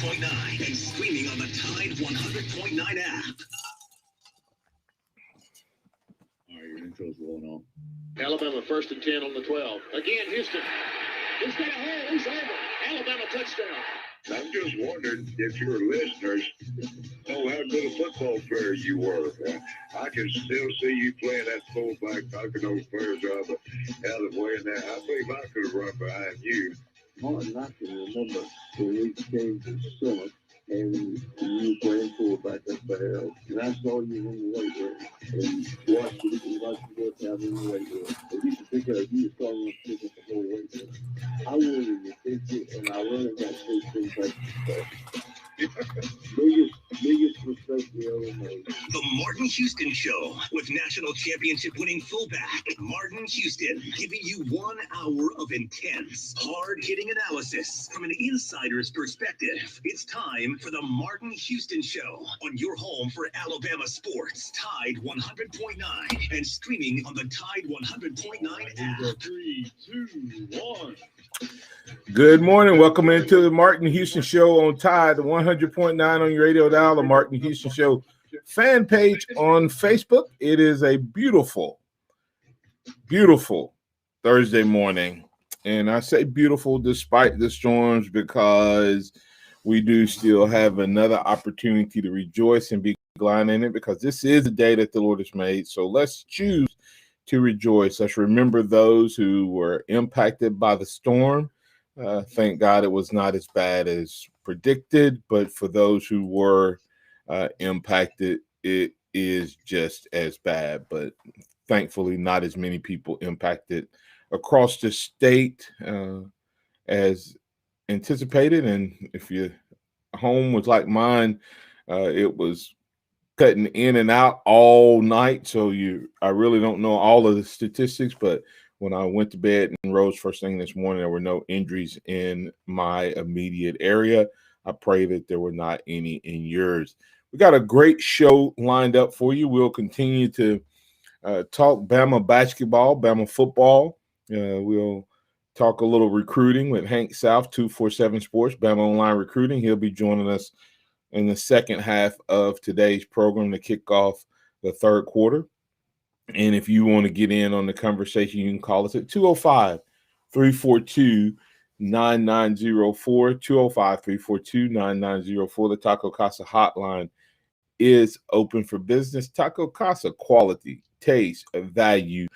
100.9 and streaming on the Tide 100.9 app. All right, your intro's going on. Alabama 1st and 10 on the 12. Again, Houston. He's got a hole. He's over. Alabama touchdown. I'm just wondering if your listeners know how good a football player you were. I can still see you playing that fullback, knocking those players out of the way. And that, I believe I could have run behind you. Martin, I can remember when we came to Summit and you were playing fullback up there. And I saw you in the weight room and watched you work out in the weight room. And you should think of you were starting to pick up the whole weight room. I wanted to think it, and I learned that these things like that. Biggest respect we ever made. The Martin Houston Show with national championship winning fullback Martin Houston, giving you 1 hour of intense, hard-hitting analysis from an insider's perspective. It's time for the Martin Houston Show on your home for Alabama sports, Tide 100.9 and streaming on the Tide 100.9 app. 3, 2, 1. Good morning. Welcome into the Martin Houston Show on Tide 100.9 on your radio dial, the Martin Houston Show fan page on Facebook. It is a beautiful, beautiful Thursday morning. And I say beautiful despite the storms because we do still have another opportunity to rejoice and be glad in it because this is the day that the Lord has made. So let's choose to rejoice. Let's remember those who were impacted by the storm. Thank God it was not as bad as predicted, but for those who were impacted, it is just as bad. But thankfully, not as many people impacted across the state as anticipated. And if your home was like mine, it was cutting in and out all night. So I really don't know all of the statistics, but when I went to bed and rose first thing this morning, there were no injuries in my immediate area. I pray that there were not any in yours. We got a great show lined up for you. We'll continue to talk Bama basketball, Bama football. We'll talk a little recruiting with Hank South, 247 Sports, Bama Online Recruiting. He'll be joining us in the second half of today's program to kick off the third quarter. And if you want to get in on the conversation, you can call us at 205-342-9904, 205-342-9904. The Taco Casa hotline is open for business. Taco Casa, quality, taste, value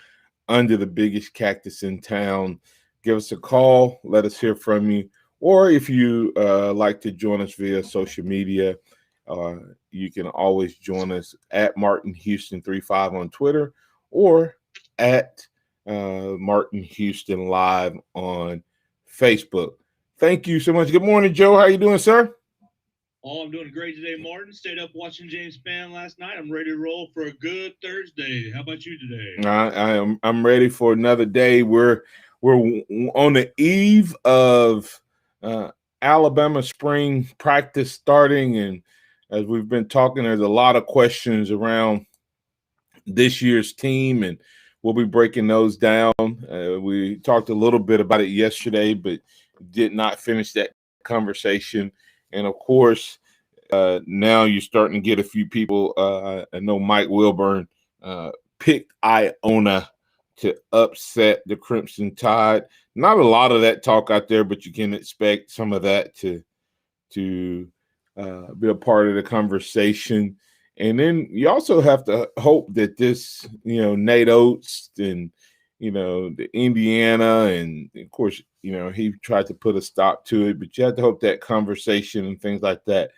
under the biggest cactus in town. Give us a call. Let us hear from you. Or if you like to join us via social media, you can always join us at Martin Houston 35 on Twitter or at Martin Houston Live on Facebook. Thank you so much. Good morning, Joe. How you doing, sir? Oh, I'm doing great today, Martin. Stayed up watching James Spann last night. I'm ready to roll for a good Thursday. How about you today? I'm ready for another day. We're on the eve of Alabama spring practice starting, and as we've been talking, there's a lot of questions around this year's team, and we'll be breaking those down. We talked a little bit about it yesterday, but did not finish that conversation. And of course, now you're starting to get a few people. I know Mike Wilburn picked Iona to upset the Crimson Tide. Not a lot of that talk out there, but you can expect some of that to be a part of the conversation. And then you also have to hope that this, Nate Oates and, the Indiana, and of course, he tried to put a stop to it, but you have to hope that conversation and things like that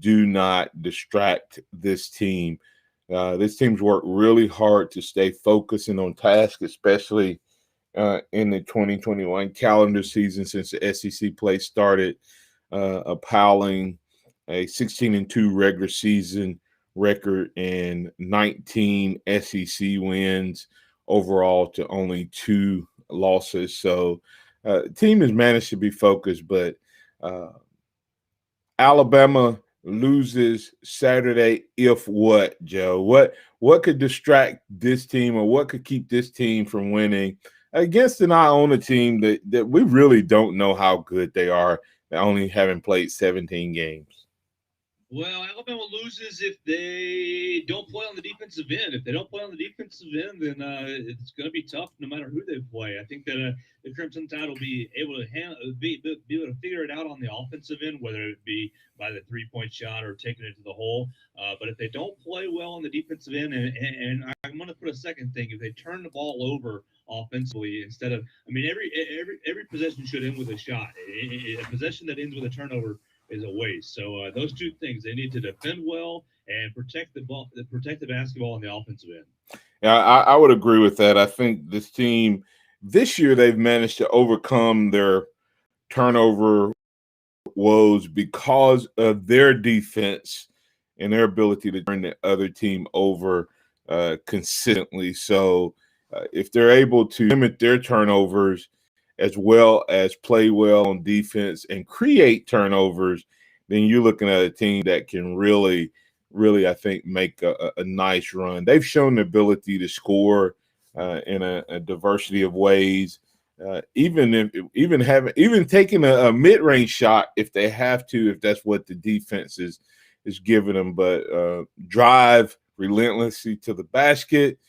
do not distract this team. This team's worked really hard to stay focused and on task, especially in the 2021 calendar season since the SEC play started, piling a 16-2 regular season record and 19 SEC wins overall to only 2 losses. So the team has managed to be focused, but Alabama loses Saturday. If what, Joe? What could distract this team, or what could keep this team from winning against an Iona team that we really don't know how good they are? only having played 17 games. Well, Alabama loses if they don't play on the defensive end. If they don't play on the defensive end, then it's going to be tough no matter who they play. I think that the Crimson Tide will be able to be able to figure it out on the offensive end, whether it be by the three-point shot or taking it to the hole. But if they don't play well on the defensive end, and I'm going to put a second thing, if they turn the ball over offensively instead of, I mean, every possession should end with a shot. A possession that ends with a turnover is a waste. So those two things, they need to defend well and protect the ball, protect the basketball on the offensive end. Yeah, I would agree with that. I think this team this year, they've managed to overcome their turnover woes because of their defense and their ability to turn the other team over consistently. So if they're able to limit their turnovers as well as play well on defense and create turnovers, then you're looking at a team that can really, I think, make a nice run. They've shown the ability to score in a diversity of ways. Even taking a mid-range shot if they have to, if that's what the defense is giving them, but drive relentlessly to the basket,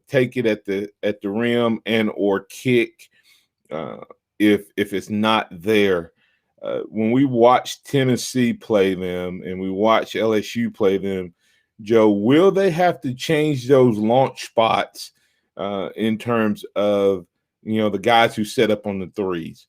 take it at the rim, and or kick if it's not there. When we watch Tennessee play them and we watch LSU play them, Joe, will they have to change those launch spots in terms of the guys who set up on the threes?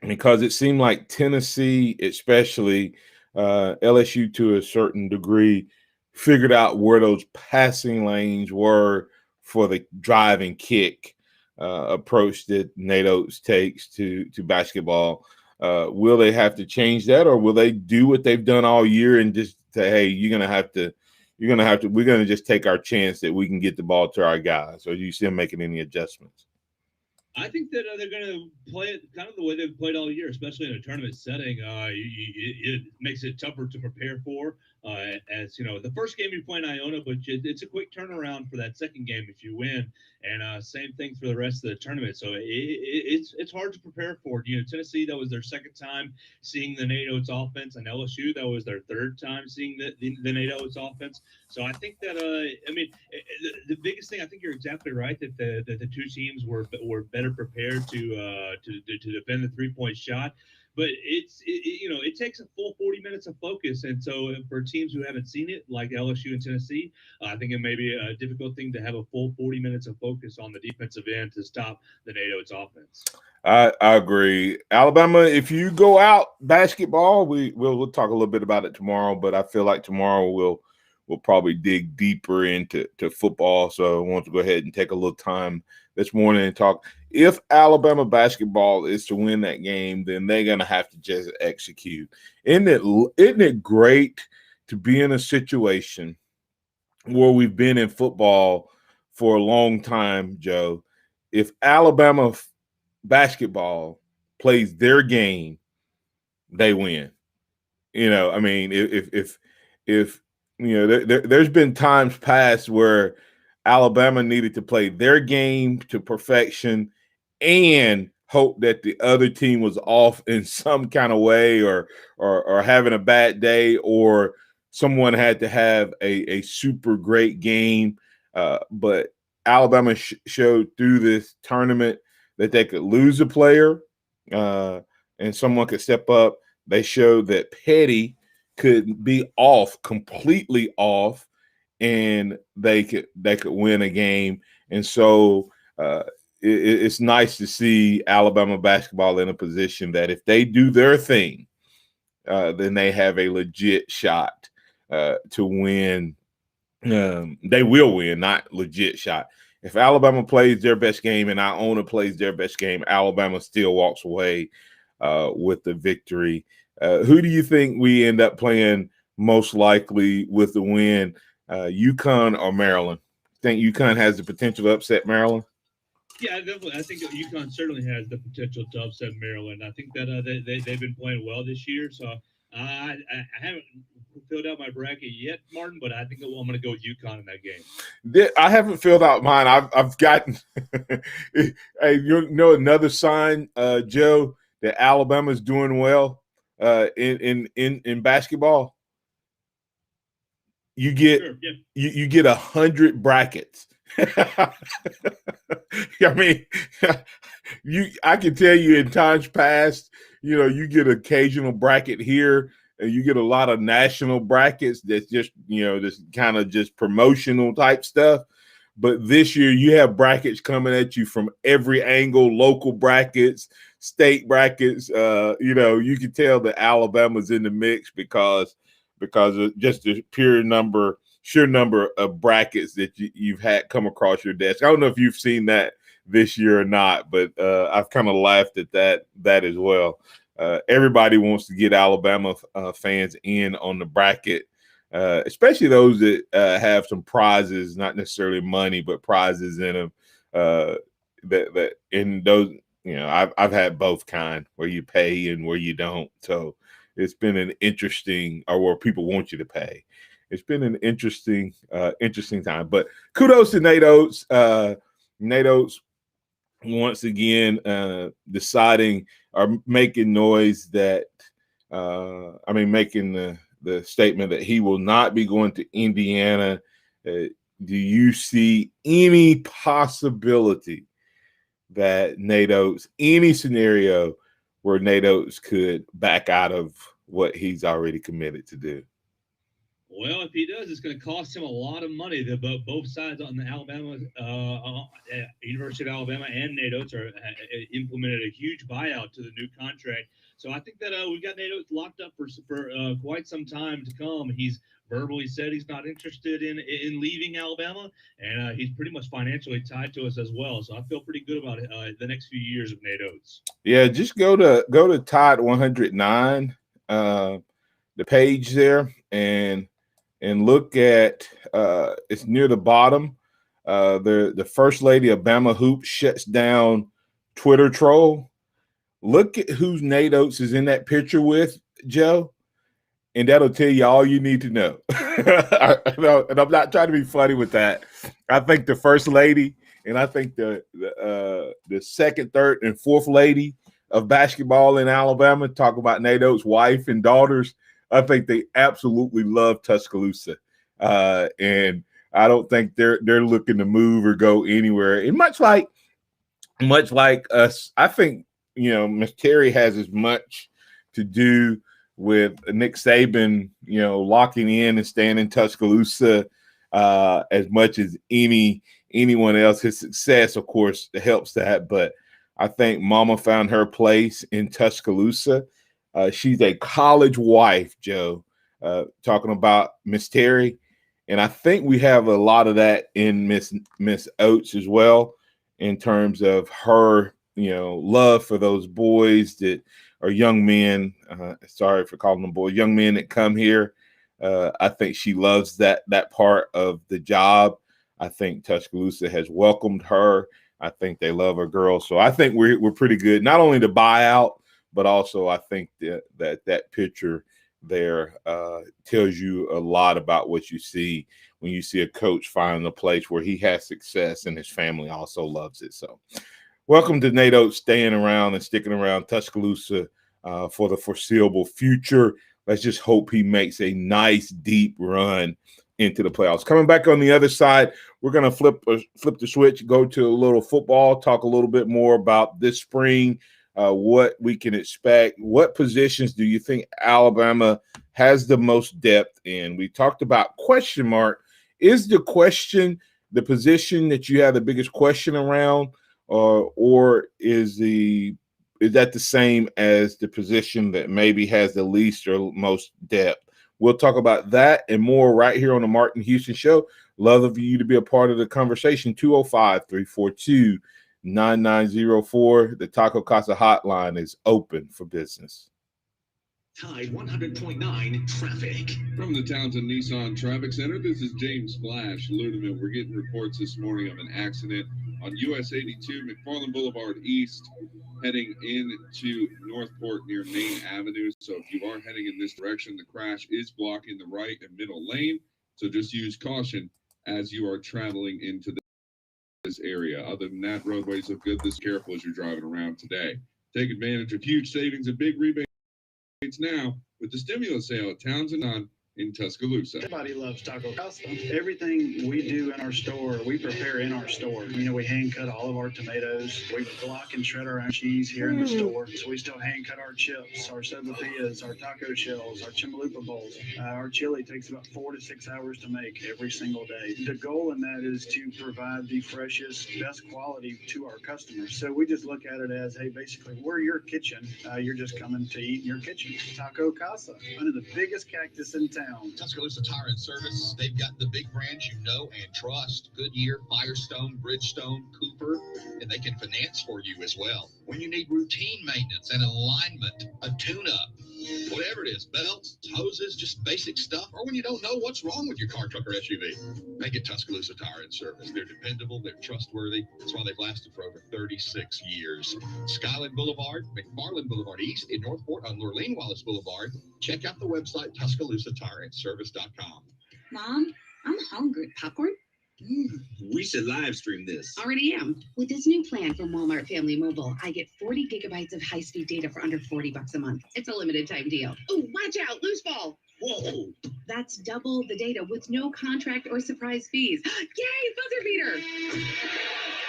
Because it seemed like Tennessee, especially LSU to a certain degree, figured out where those passing lanes were for the drive and kick approach that Nate Oates takes to basketball. Will they have to change that, or will they do what they've done all year and just say, hey, we're going to just take our chance that we can get the ball to our guys? Or do you see them making any adjustments? I think that they're going to play it kind of the way they've played all year, especially in a tournament setting. It makes it tougher to prepare for. As you know, the first game you play in Iona, but it's a quick turnaround for that second game if you win, and same thing for the rest of the tournament. So it's hard to prepare for. Tennessee, that was their second time seeing the Nate Oates offense, and LSU, that was their third time seeing the Nate Oates offense. So I think that the biggest thing, I think you're exactly right that the two teams were better prepared to defend the 3-point shot. But it takes a full 40 minutes of focus, and so for teams who haven't seen it, like LSU and Tennessee, I think it may be a difficult thing to have a full 40 minutes of focus on the defensive end to stop the Nate Oates offense. I agree. Alabama, if you go out basketball, we'll talk a little bit about it tomorrow, but I feel like tomorrow we'll probably dig deeper into football. So I want to go ahead and take a little time this morning and talk. If Alabama basketball is to win that game, then they're going to have to just execute. Isn't it great to be in a situation where we've been in football for a long time, Joe? If Alabama basketball plays their game, they win. I mean, if there's been times past where Alabama needed to play their game to perfection and hope that the other team was off in some kind of way or having a bad day, or someone had to have a super great game. But Alabama showed through this tournament that they could lose a player and someone could step up. They showed that Petty could be completely off, and they could win a game. And so it's nice to see Alabama basketball in a position that if they do their thing, then they have a legit shot to win. They will win, not legit shot. If Alabama plays their best game and Iona plays their best game, Alabama still walks away with the victory. Who do you think we end up playing most likely with the win, UConn or Maryland? Think UConn has the potential to upset Maryland? Yeah, definitely. I think UConn certainly has the potential to upset Maryland. I think that they've been playing well this year. So I haven't filled out my bracket yet, Martin, but I think I'm going to go with UConn in that game. I haven't filled out mine. I've gotten hey, another sign, Joe, that Alabama's doing well in basketball, you get Sure, yeah. you get 100 brackets. I mean, I can tell you in times past, you get occasional bracket here, and you get a lot of national brackets that's just, this kind of just promotional type stuff. But this year you have brackets coming at you from every angle, local brackets, state brackets. You can tell that Alabama's in the mix because of just the sheer number of brackets that you've had come across your desk. I don't know if you've seen that this year or not, but I've kind of laughed at that as well. Everybody wants to get Alabama fans in on the bracket, especially those that have some prizes, not necessarily money, but prizes in them. That in those, I've had both kind, where you pay and where you don't. So it's been an interesting, or where people want you to pay. It's been an interesting time. But kudos to Nate Oates. Nate Oates once again deciding or making noise that making the statement that he will not be going to Indiana. Do you see any possibility that Nate Oates, any scenario where Nate Oates could back out of what he's already committed to do? Well, if he does, it's going to cost him a lot of money. Both sides on the University of Alabama and Nate Oates implemented a huge buyout to the new contract. So I think that we've got Nate Oates locked up for quite some time to come. He's verbally said he's not interested in leaving Alabama, and he's pretty much financially tied to us as well. So I feel pretty good about the next few years of Nate Oates. Yeah, just go to Tide 109, the page there, and look at it's near the bottom. The first lady of Bama Hoops shuts down Twitter troll. Look at who's Nate Oates is in that picture with, Joe, and that'll tell you all you need to know. And I'm not trying to be funny with that. I think the first lady, and I think the second, third, and fourth lady of basketball in Alabama talk about Nate Oates' wife and daughters. I think they absolutely love Tuscaloosa, and I don't think they're looking to move or go anywhere. And much like us, I think Miss Terry has as much to do with Nick Saban, locking in and staying in Tuscaloosa as much as anyone else. His success, of course, helps that, but I think Mama found her place in Tuscaloosa. She's a college wife, Joe, talking about Miss Terry. And I think we have a lot of that in Miss Oates as well, in terms of her, love for those boys that are young men. Sorry for calling them boys, young men that come here. I think she loves that part of the job. I think Tuscaloosa has welcomed her. I think they love her girl. So I think we're pretty good. Not only the buyout, but also I think that picture there tells you a lot about what you see when you see a coach find a place where he has success and his family also loves it. So welcome to Nate Oates staying around and sticking around Tuscaloosa for the foreseeable future. Let's just hope he makes a nice deep run into the playoffs. Coming back on the other side, we're going to flip the switch, go to a little football, talk a little bit more about this spring, what we can expect. What positions do you think Alabama has the most depth in? We talked about question mark. Is the question the position that you have the biggest question around, or is that the same as the position that maybe has the least or most depth? We'll talk about that and more right here on the Martin Houston Show. Love of you to be a part of the conversation. 205-342-9904. The Taco Casa hotline is open for business. Tide 100.9 traffic. From the Townsend Nissan Traffic Center, this is James Flash Ludeman. We're getting reports this morning of an accident on US 82 McFarland Boulevard East, heading into Northport near Main Avenue. So if you are heading in this direction, the crash is blocking the right and middle lane. So just use caution as you are traveling into this area. Other than that, roadways look good. This careful as you're driving around today. Take advantage of huge savings and big rebates now with the stimulus sale at Townsend on in Tuscaloosa. Everybody loves Taco Casa. Everything we do in our store, we prepare in our store. You know, we hand cut all of our tomatoes. We block and shred our own cheese here in the store. So we still hand cut our chips, our sopapillas, our taco shells, our chimalupa bowls. Our chili takes about 4 to 6 hours to make every single day. The goal in that is to provide the freshest, best quality to our customers. So we just look at it as, hey, basically, we're your kitchen. You're just coming to eat in your kitchen. Taco Casa, one of the biggest cactus in town. Tuscaloosa Tire and Service, they've got the big brands you know and trust. Goodyear, Firestone, Bridgestone, Cooper, and they can finance for you as well. When you need routine maintenance and alignment, a tune-up, whatever it is, belts, hoses, just basic stuff, or when you don't know what's wrong with your car, truck, or SUV, make it Tuscaloosa Tire and Service. They're dependable, they're trustworthy. That's why they've lasted for over 36 years. Skyland Boulevard, McFarland Boulevard East, in Northport on Lurleen Wallace Boulevard. Check out the website, TuscaloosaTireandService.com. Mom, I'm hungry. Popcorn? We should live stream this. Already am. With this new plan from Walmart Family Mobile, I get 40 gigabytes of high-speed data for under $40 a month. It's a limited time deal. Oh, watch out, loose ball. Whoa. That's double the data with no contract or surprise fees. Yay, buzzer beater!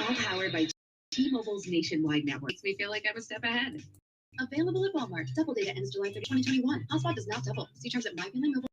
All powered by T-Mobile's nationwide network. Makes me feel like I'm a step ahead. Available at Walmart. Double data ends July 30, 2021. Hotspot does not double. See terms at myfamilymobile.com.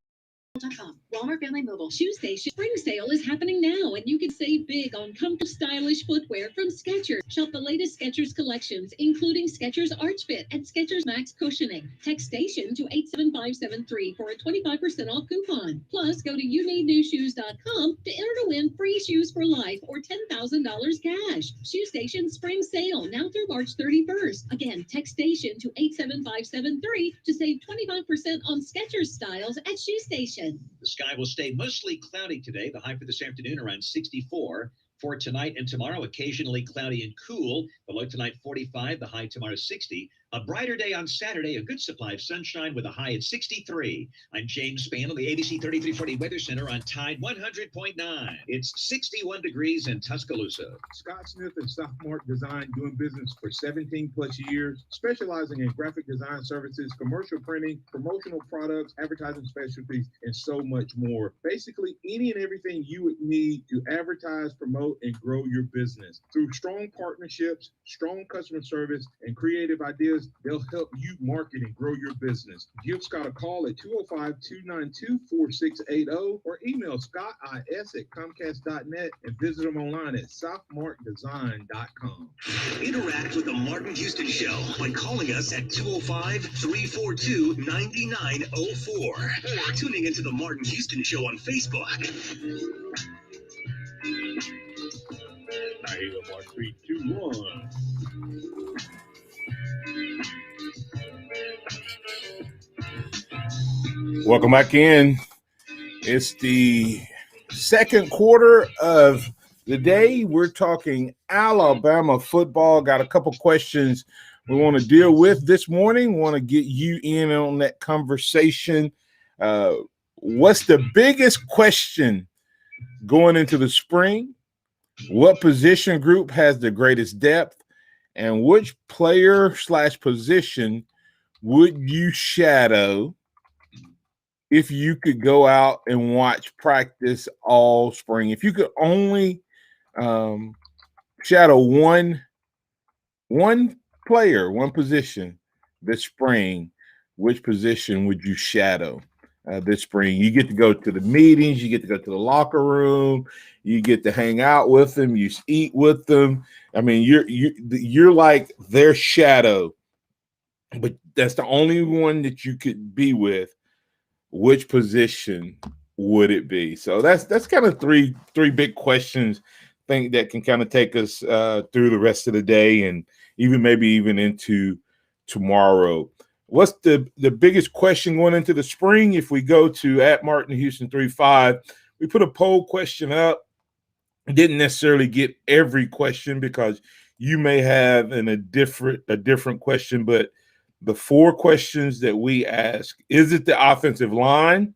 Walmart Family Mobile. Shoe Station spring sale is happening now, and you can save big on comfortable, stylish footwear from Skechers. Shop the latest Skechers collections, including Skechers Arch Fit and Skechers Max Cushioning. Text STATION to 87573 for a 25% off coupon. Plus, go to youneednewshoes.com to enter to win free shoes for life or $10,000 cash. Shoe Station spring sale now through March 31st. Again, text STATION to 87573 to save 25% on Skechers styles at Shoe Station. The sky will stay mostly cloudy today. The high for this afternoon around 64. For tonight and tomorrow, occasionally cloudy and cool. The low tonight 45, the high tomorrow 60. A brighter day on Saturday, a good supply of sunshine with a high at 63. I'm James Spann on the ABC 3340 Weather Center on Tide 100.9. It's 61 degrees in Tuscaloosa. Scott Smith and Sophomore Design, doing business for 17 plus years, specializing in graphic design services, commercial printing, promotional products, advertising specialties, and so much more. Basically, any and everything you would need to advertise, promote, and grow your business. Through strong partnerships, strong customer service, and creative ideas, they'll help you market and grow your business. Give Scott a call at 205-292-4680 or email scottis@comcast.net and visit them online at southmarkdesign.com. Interact with the Martin Houston Show by calling us at 205-342-9904 or tuning into the Martin Houston Show on Facebook. 3, 2, 1. Welcome back in. It's the second quarter of the day. We're talking Alabama football. Got a couple questions we want to deal with this morning. Want to get you in on that conversation. What's the biggest question going into the spring? What position group has the greatest depth? And which player/position would you shadow if you could go out and watch practice all spring? If you could only shadow one player, one position this spring, which position would you shadow this spring? You get to go to the meetings, you get to go to the locker room, you get to hang out with them, you eat with them. I mean, you're like their shadow, but that's the only one that you could be with. Which position would it be? So that's kind of three big questions. I think that can kind of take us through the rest of the day and maybe even into tomorrow. What's the biggest question going into the spring? If we go to at Martin Houston 35, we put a poll question up. Didn't necessarily get every question because you may have a different question, but the 4 questions that we ask: is it the offensive line?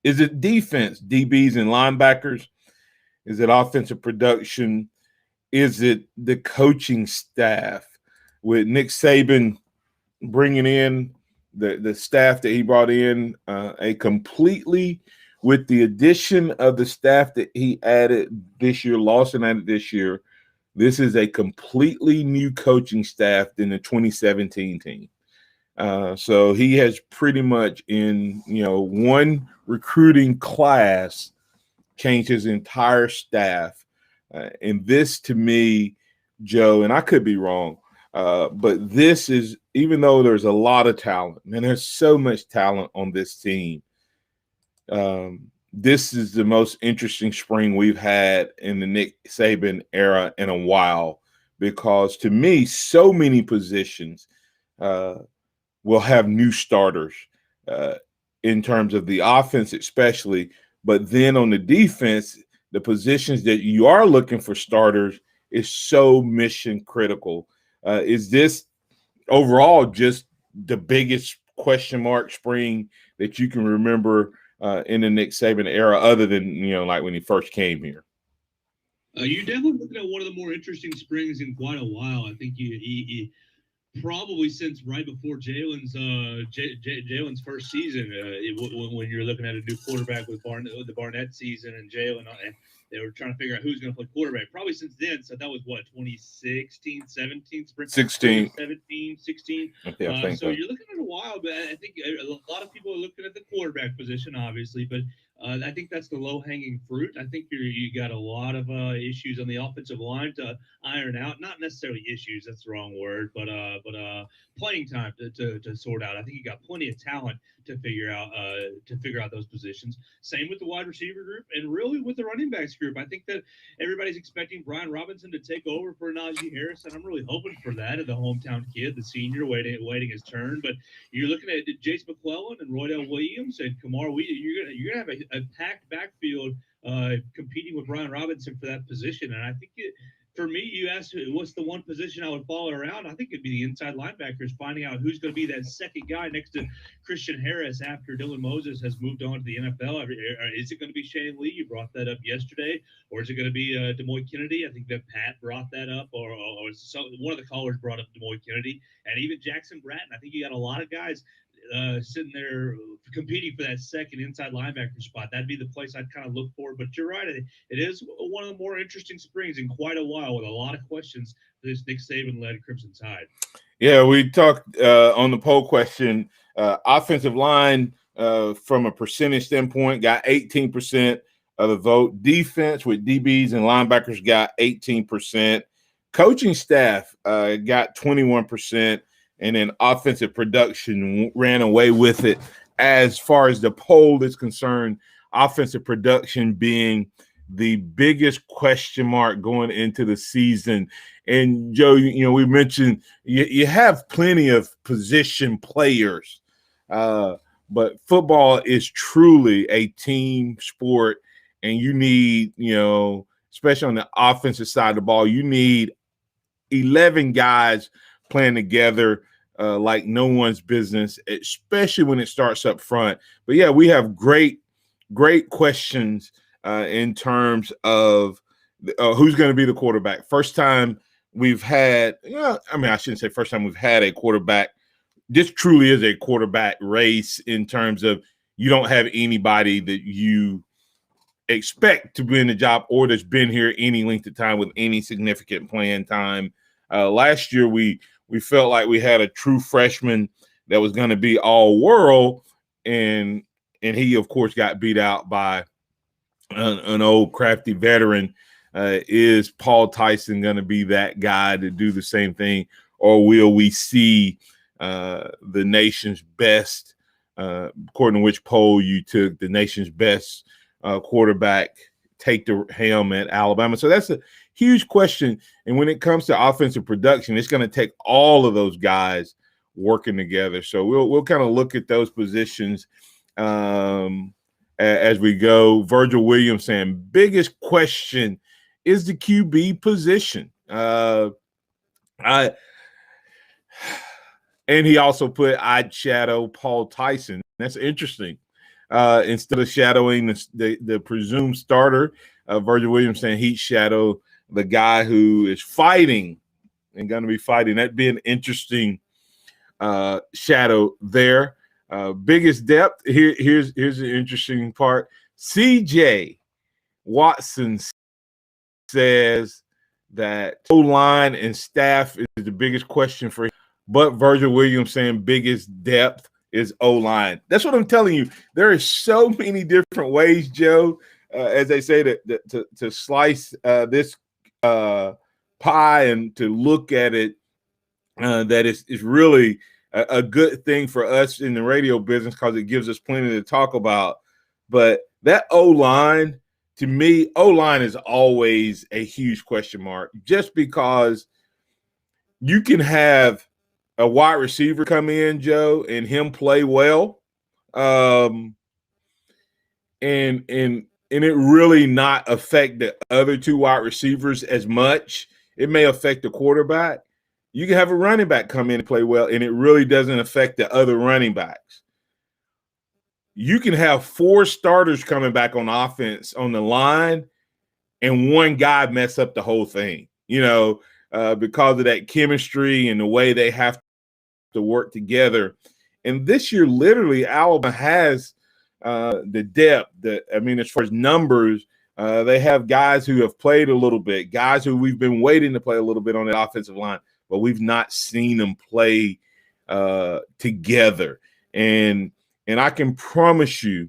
Is it defense, DBs and linebackers? Is it offensive production? Is it the coaching staff? with Nick Saban bringing in the staff that he brought in, with the addition of the staff that he added this year, Lawson added this year, this is a completely new coaching staff than the 2017 team. So he has pretty much in, one recruiting class changed his entire staff. And this to me, Joe, and I could be wrong, but this is, even though there's a lot of talent, and there's so much talent on this team, this is the most interesting spring we've had in the Nick Saban era in a while, because to me, so many positions will have new starters in terms of the offense especially, but then on the defense, the positions that you are looking for starters is so mission critical. Is this overall just the biggest question mark spring that you can remember in the Nick Saban era, other than, like when he first came here? You're definitely looking at one of the more interesting springs in quite a while. I think you probably since right before Jalen's first season, when you're looking at a new quarterback with the Barnett season and Jalen, they were trying to figure out who's going to play quarterback. Probably since then, so that was what, 2016, 17, spring 16, 17, 16. Yeah, I think so you're looking at a while, but I think a lot of people are looking at the quarterback position, obviously, but I think that's the low-hanging fruit. I think you got a lot of issues on the offensive line to iron out. Not necessarily issues, that's the wrong word, but playing time to sort out. I think you got plenty of talent to figure out those positions. Same with the wide receiver group, and really with the running backs group. I think that everybody's expecting Brian Robinson to take over for Najee Harris, and I'm really hoping for that. The hometown kid, the senior, waiting his turn. But you're looking at Jace McClellan and Roydell Williams and Kamar. You're gonna have a packed backfield competing with Brian Robinson for that position, and I think for me, you asked what's the one position I would follow around. I think it'd be the inside linebackers, finding out who's going to be that second guy next to Christian Harris after Dylan Moses has moved on to the NFL. Is it going to be Shane Lee? You brought that up yesterday. Or is it going to be Demoy Kennedy? I think that Pat brought that up, or one of the callers brought up Demoy Kennedy, and even Jackson Bratton. I think you got a lot of guys sitting there competing for that second inside linebacker spot. That'd be the place I'd kind of look for. But you're right. It is one of the more interesting springs in quite a while, with a lot of questions for this Nick Saban-led Crimson Tide. Yeah, we talked on the poll question. Offensive line, from a percentage standpoint, got 18% of the vote. Defense with DBs and linebackers got 18%. Coaching staff got 21%. And then offensive production ran away with it. As far as the poll is concerned, offensive production being the biggest question mark going into the season. And Joe, we mentioned you have plenty of position players, but football is truly a team sport, and you need, especially on the offensive side of the ball, you need 11 guys playing together like no one's business, especially when it starts up front. But yeah, we have great questions in terms of who's going to be the quarterback. First time we've had, I shouldn't say first time we've had a quarterback. This truly is a quarterback race in terms of you don't have anybody that you expect to be in the job or that's been here any length of time with any significant playing time. Last year, we felt like we had a true freshman that was going to be all world, and he, of course, got beat out by an old crafty veteran. Is Paul Tyson going to be that guy to do the same thing, or will we see the nation's best, according to which poll you took, the nation's best quarterback take the helm at Alabama? So that's a huge question. And when it comes to offensive production, it's going to take all of those guys working together. So we'll kind of look at those positions as we go. Virgil Williams saying biggest question is the QB position. And he also put I'd shadow Paul Tyson. That's interesting. Instead of shadowing the presumed starter, Virgil Williams saying he'd shadow the guy who is fighting and going to be fighting. That'd be an interesting shadow there. Biggest depth. Here's the interesting part. CJ Watson says that O-line and staff is the biggest question for him, but Virgil Williams saying biggest depth is O-line. That's what I'm telling you. There are so many different ways, Joe, as they say, to slice this pie and to look at it, that is really a good thing for us in the radio business because it gives us plenty to talk about. But that O-line, to me, O-line is always a huge question mark, just because you can have a wide receiver come in, Joe, and him play well, and it really not affect the other two wide receivers as much. It may affect the quarterback. You can have a running back come in and play well, and it really doesn't affect the other running backs. You can have 4 starters coming back on offense on the line, and one guy mess up the whole thing, because of that chemistry and the way they have to work together. And this year, literally, Alabama has the depth. As far as numbers, they have guys who have played a little bit, guys who we've been waiting to play a little bit on the offensive line, but we've not seen them play together. And I can promise you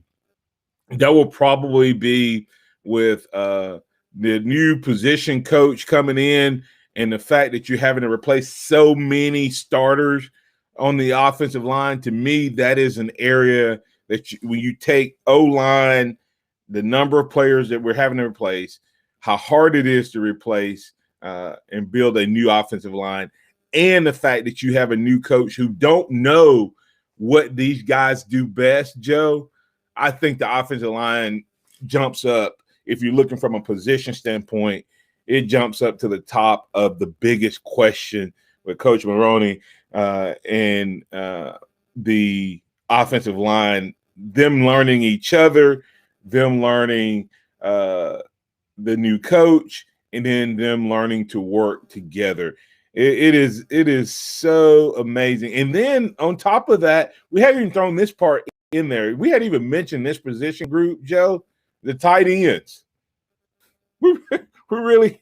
that will probably be with the new position coach coming in, and the fact that you're having to replace so many starters on the offensive line. To me, that is an area that when you take O-line, the number of players that we're having to replace, how hard it is to replace and build a new offensive line, and the fact that you have a new coach who don't know what these guys do best, Joe, I think the offensive line jumps up. If you're looking from a position standpoint, it jumps up to the top of the biggest question with Coach Maroney and the offensive line, them learning each other, them learning the new coach, and then them learning to work together. It is so amazing. And then on top of that, we haven't even thrown this part in there. We hadn't even mentioned this position group, Joe, the tight ends. We really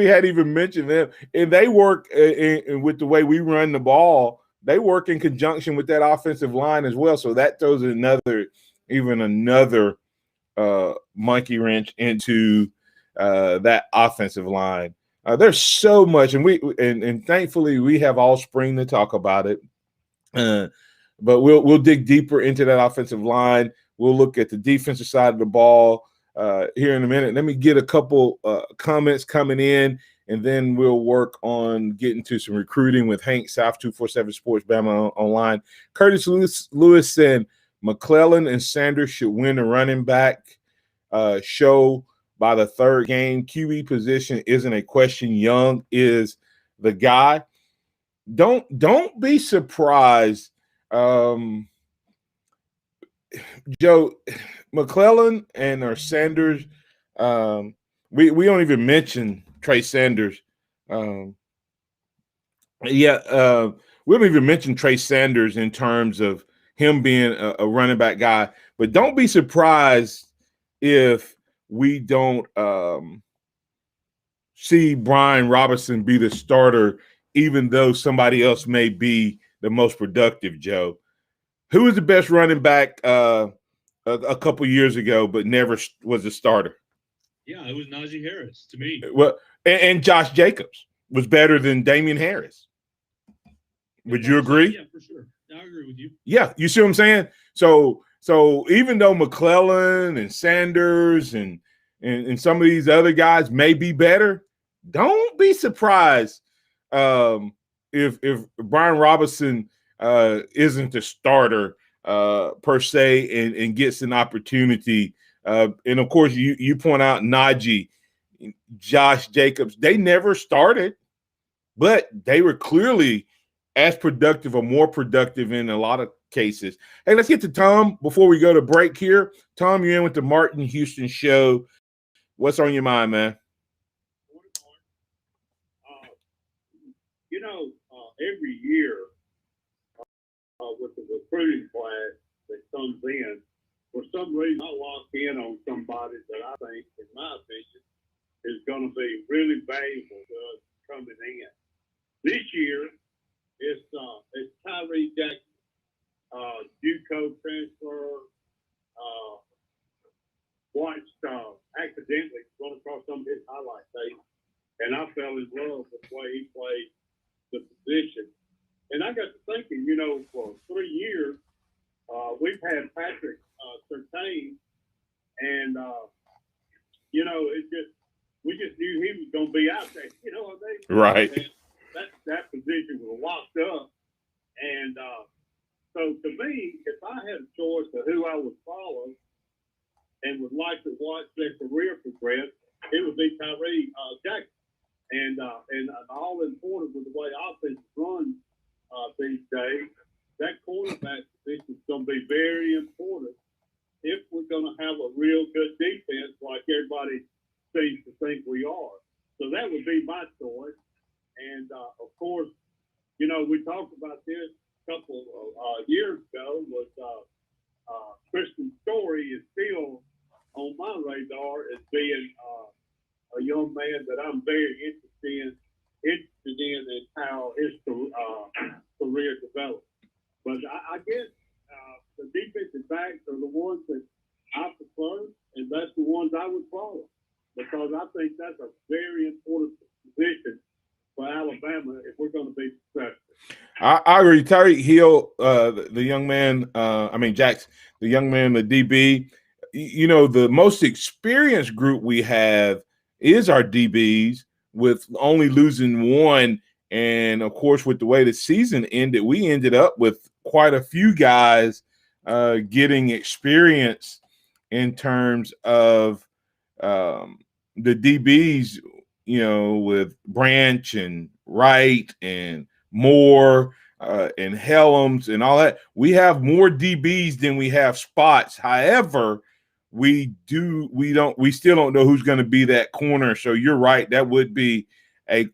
hadn't even mentioned them. And they work with the way we run the ball. They work in conjunction with that offensive line as well. So that throws another monkey wrench into that offensive line. There's so much, and thankfully we have all spring to talk about it. But we'll dig deeper into that offensive line. We'll look at the defensive side of the ball here in a minute. Let me get a couple comments coming in, and then we'll work on getting to some recruiting with Hank South 247 Sports Bama online. Curtis Lewis said McClellan and Sanders should win the running back show by the third game. QB position isn't a question. Young is the guy. Don't be surprised, Joe. McClellan or Sanders. We don't even mention Trey Sanders. We don't even mention Trey Sanders in terms of him being a running back guy. But don't be surprised if we don't see Brian Robinson be the starter, even though somebody else may be the most productive, Joe. Who was the best running back a couple years ago, but never was a starter? Yeah, it was Najee Harris to me. Well, and Josh Jacobs was better than Damian Harris. Would you agree? Yeah, for sure. I agree with you. Yeah, you see what I'm saying? So even though McClellan and Sanders and some of these other guys may be better, don't be surprised if Brian Robinson isn't the starter per se and gets an opportunity. And of course, you point out Najee, Josh Jacobs. They never started, but they were clearly as productive or more productive in a lot of cases. Hey, let's get to Tom before we go to break here. Tom, you're in with the Martin Houston Show. What's on your mind, man? every year with the recruiting class that comes in, for some reason I lock in on somebody that I think, in my opinion, is going to be really valuable to us coming in. This year, it's Tyree Jackson, JUCO transfer. Watched accidentally run across some of his highlight tapes, and I fell in love with the way he played the position. And I got to thinking, for 3 years, we've had Patrick Surtain, and we just knew he was going to be out there. You know what I mean? Right. And that position was locked up, and so to me, if I had a choice of who I would follow and would like to watch their career progress, it would be Tyree Jackson. And all important with the way offense runs these days, that cornerback position is going to be very important if we're going to have a real good defense like everybody seems to think we are. So that would be my choice. And, of course, we talked about this a couple of years ago was Christian Story is still on my radar as being a young man that I'm very interested in how his career develops. But I guess the defensive backs are the ones that I prefer, and that's the ones I would follow because I think that's a very important position for Alabama if we're going to be successful. I agree. Tyreek Hill, the young man, Jackson, the young man, the DB, the most experienced group we have is our DBs with only losing one. And, of course, with the way the season ended, we ended up with quite a few guys getting experience in terms of the DBs, with Branch and Wright and Moore and Helms and all that. We have more DBs than we have spots. However, we still don't know who's going to be that corner. So you're right. That would be a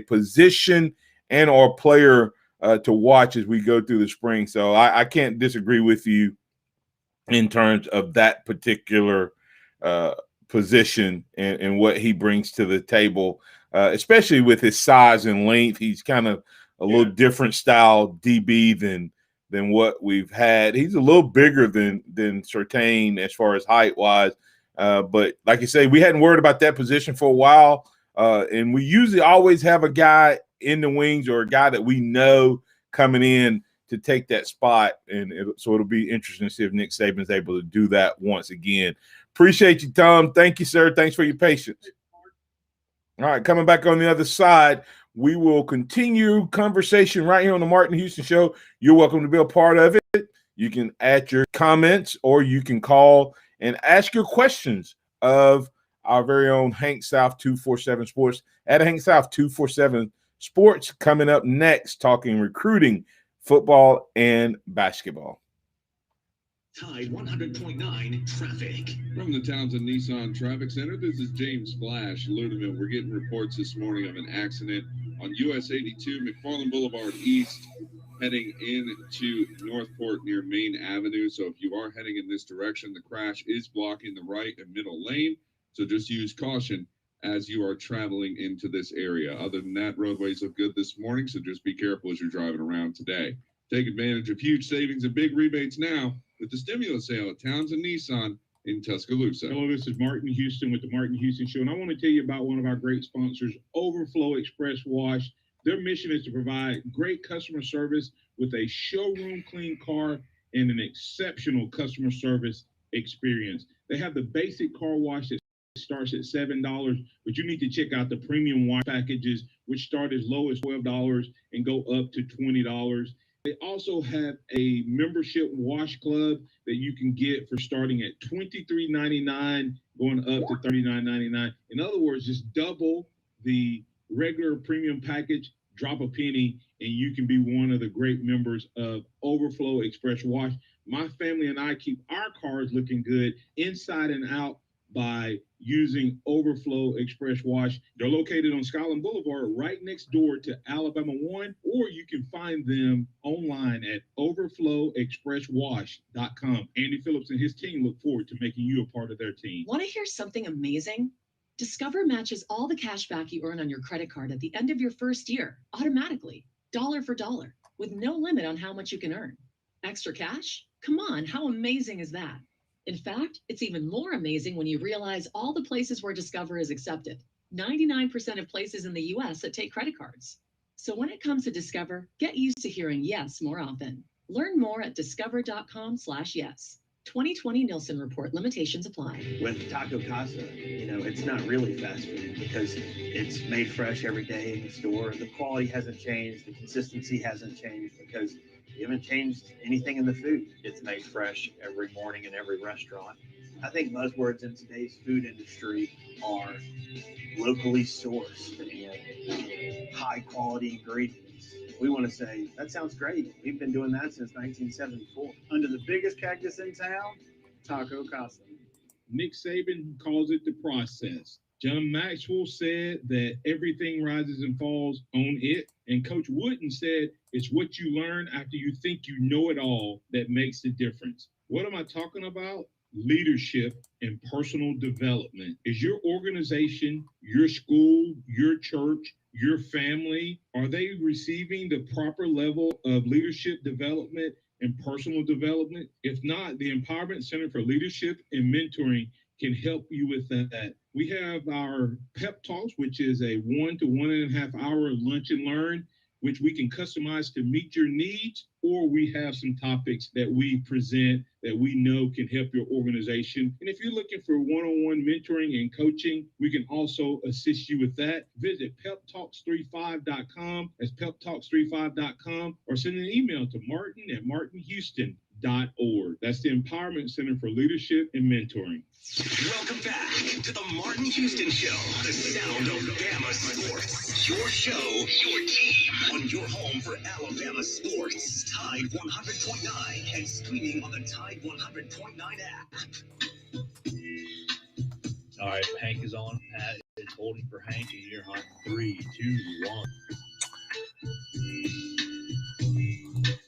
position and or player to watch as we go through the spring. So I can't disagree with you in terms of that particular position and what he brings to the table, especially with his size and length. He's kind of a little different style DB than what we've had. He's a little bigger than Surtain as far as height wise. But like you say, we hadn't worried about that position for a while. And we usually always have a guy in the wings or a guy that we know coming in to take that spot. And so it'll be interesting to see if Nick Saban's able to do that once again. Appreciate you, Tom. Thank you, sir. Thanks for your patience. All right, coming back on the other side, we will continue conversation right here on the Martin Houston Show. You're welcome to be a part of it. You can add your comments or you can call and ask your questions of our very own Hank South 247 Sports at Hank South 247 Sports. Coming up next, talking recruiting, football, and basketball. Tide 100.9 traffic. From the Townsend Nissan Traffic Center, this is James Flash Ludeman. We're getting reports this morning of an accident on US 82 McFarland Boulevard East, heading into Northport near Main Avenue. So if you are heading in this direction, the crash is blocking the right and middle lane. So just use caution as you are traveling into this area. Other than that, roadways look good this morning, so just be careful as you're driving around today. Take advantage of huge savings and big rebates now with the stimulus sale at Townsend Nissan in Tuscaloosa. Hello, this is Martin Houston with the Martin Houston Show, and I want to tell you about one of our great sponsors, Overflow Express Wash. Their mission is to provide great customer service with a showroom clean car and an exceptional customer service experience. They have the basic car wash that starts at $7, but you need to check out the premium wash packages, which start as low as $12 and go up to $20. They also have a membership wash club that you can get for starting at $23.99, going up to $39.99. In other words, just double the regular premium package, drop a penny, and you can be one of the great members of Overflow Express Wash. My family and I keep our cars looking good inside and out by using Overflow Express Wash. They're located on Skyland Boulevard right next door to Alabama 1, or you can find them online at overflowexpresswash.com. Andy Phillips and his team look forward to making you a part of their team. Want to hear something amazing? Discover matches all the cash back you earn on your credit card at the end of your first year, automatically, dollar for dollar, with no limit on how much you can earn. Extra cash? Come on, how amazing is that? In fact, it's even more amazing when you realize all the places where Discover is accepted. 99% of places in the US that take credit cards. So when it comes to Discover, get used to hearing yes more often. Learn more at discover.com/yes. 2020 Nielsen Report. Limitations apply. With Taco Casa, it's not really fast food because it's made fresh every day in the store. The quality hasn't changed. The consistency hasn't changed because we haven't changed anything in the food. It's made fresh every morning in every restaurant. I think buzzwords in today's food industry are locally sourced and high quality ingredients. We want to say, that sounds great. We've been doing that since 1974. Under the biggest cactus in town, Taco Casa. Nick Saban calls it the process. John Maxwell said that everything rises and falls on it. And Coach Wooden said it's what you learn after you think you know it all that makes the difference. What am I talking about? Leadership and personal development. Is your organization, your school, your church, your family, are they receiving the proper level of leadership development and personal development? If not, the Empowerment Center for Leadership and Mentoring can help you with that. We have our pep talks, which is a 1 to 1.5 hour lunch and learn, which we can customize to meet your needs, or we have some topics that we present that we know can help your organization. And if you're looking for one-on-one mentoring and coaching, we can also assist you with that. Visit peptalks35.com. That's peptalks35.com, or send an email to martin@martinhouston.org. That's the Empowerment Center for Leadership and Mentoring. Welcome back to the Martin Houston Show, the sound of Bama sports. Your show, your team, on your home for Alabama sports. Tide 100.9 and streaming on the Tide 100.9 app. All right, Hank is on. Pat is holding for Hank, and you're on 3, 2, 1.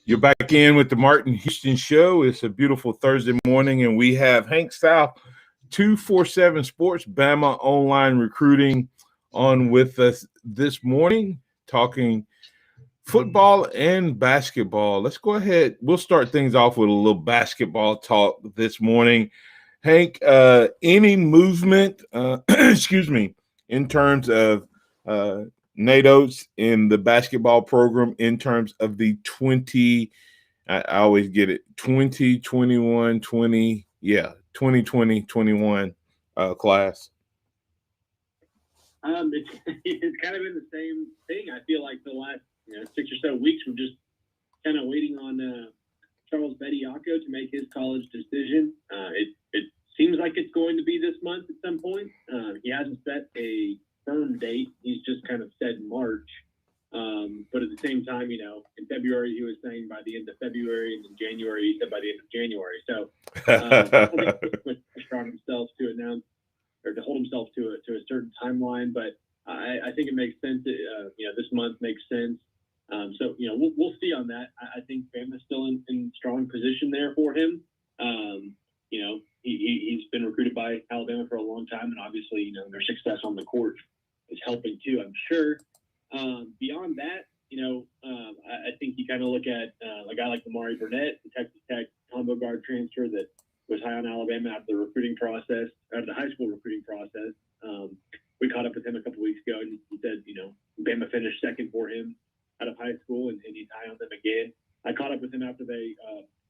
You're back in with the Martin Houston Show. It's a beautiful Thursday morning, and we have Hank South, 247 Sports, Bama Online Recruiting, on with us this morning, talking football and basketball. Let's go ahead. We'll start things off with a little basketball talk this morning. Hank, any movement, in terms of Nate Oates in the basketball program in terms of the 20, I always get it, 2021 class? It's kind of been the same thing. I feel like the last 6 or so weeks, we're just kind of waiting on Charles Bediako to make his college decision. It seems like it's going to be this month at some point. He hasn't set a firm date. He's just kind of said March. But at the same time, in February, he was saying by the end of February, and in January, he said by the end of January. So I think he's put pressure on himself to announce or to hold himself to a certain timeline. But I think it makes sense. This month makes sense. So we'll see on that. I think Bama's still in strong position there for him. He's been recruited by Alabama for a long time, and obviously, their success on the court is helping too, I'm sure. Beyond that, I think you kind of look at a guy like Amari Burnett, the Texas Tech combo guard transfer that was high on Alabama out of the high school recruiting process. We caught up with him a couple weeks ago, and he said, Bama finished second for him out of high school, and he's high on them again. I caught up with him after they